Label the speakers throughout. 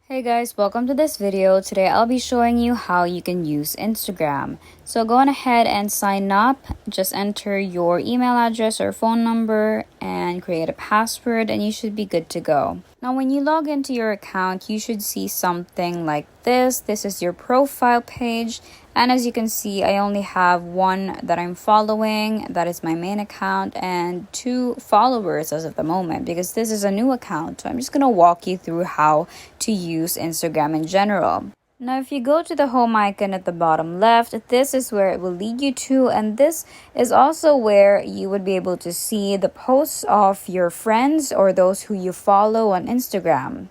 Speaker 1: Hey guys, welcome to this video. Today I'll be showing you how you can use Instagram. So go on ahead and sign up. Just enter your email address or phone number and create a password and you should be good to go. Now when you log into your account, you should see something like this. This is your profile page. And as you can see, I only have one that I'm following. That is my main account and 2 followers as of the moment because this is a new account. So I'm just going to walk you through how to use Instagram in general. Now, if you go to the home icon at the bottom left, this is where it will lead you to, and this is also where you would be able to see the posts of your friends or those who you follow on Instagram.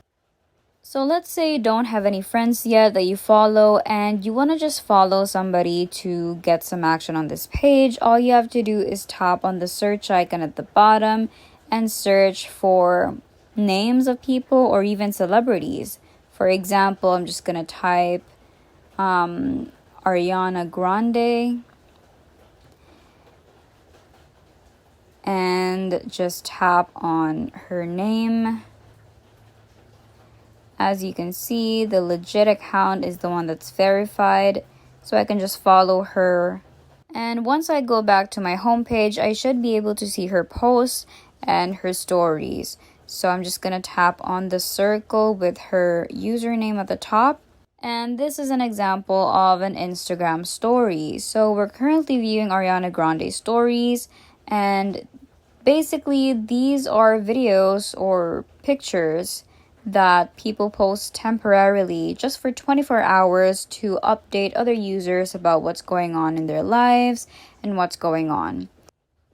Speaker 1: So let's say you don't have any friends yet that you follow and you want to just follow somebody to get some action on this page. All you have to do is tap on the search icon at the bottom and search for names of people or even celebrities. For example, I'm just going to type Ariana Grande and just tap on her name. As you can see, the legit account is the one that's verified, so I can just follow her. And once I go back to my homepage, I should be able to see her posts and her stories. So I'm just going to tap on the circle with her username at the top. And this is an example of an Instagram story. So we're currently viewing Ariana Grande's stories. And basically, these are videos or pictures that people post temporarily just for 24 hours to update other users about what's going on in their lives and what's going on.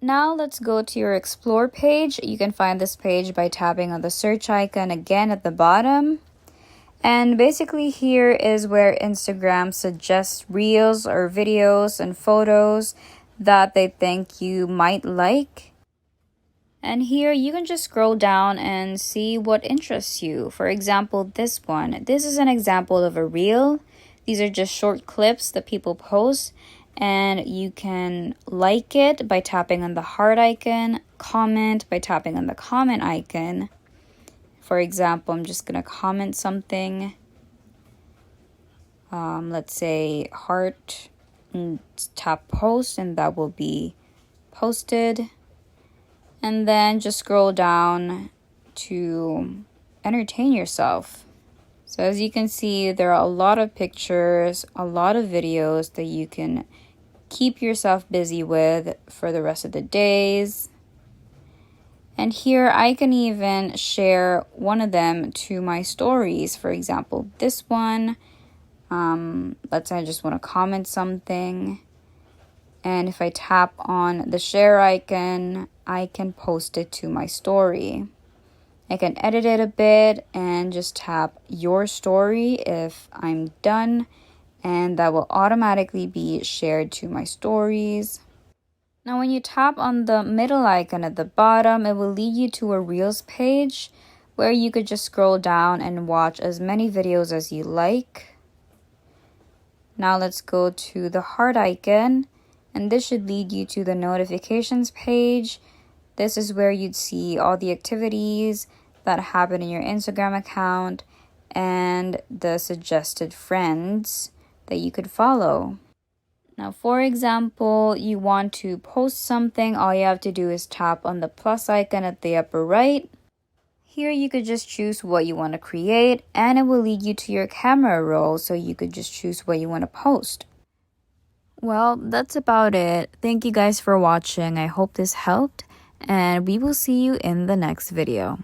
Speaker 1: Now let's go to your explore page. You can find this page by tapping on the search icon again at the bottom. And basically here is where Instagram suggests reels or videos and photos that they think you might like. And here you can just scroll down and see what interests you. For example, this one. This is an example of a reel. These are just short clips that people post. And you can like it by tapping on the heart icon, comment by tapping on the comment icon. For example, I'm just going to comment something. Let's say heart, and tap post, and that will be posted. And then just scroll down to entertain yourself. So as you can see, there are a lot of pictures, a lot of videos that you can keep yourself busy with for the rest of the days. And here I can even share one of them to my stories. For example, this one, let's say I just want to comment something. And if I tap on the share icon, I can post it to my story. I can edit it a bit and just tap your story if I'm done, and that will automatically be shared to my stories. Now when you tap on the middle icon at the bottom, it will lead you to a Reels page where you could just scroll down and watch as many videos as you like. Now let's go to the heart icon, and this should lead you to the notifications page. This is where you'd see all the activities that happen in your Instagram account and the suggested friends that you could follow. Now, for example, you want to post something, all you have to do is tap on the plus icon at the upper right. Here you could just choose what you want to create and it will lead you to your camera roll, so you could just choose what you want to post. Well, that's about it. Thank you guys for watching. I hope this helped, and we will see you in the next video.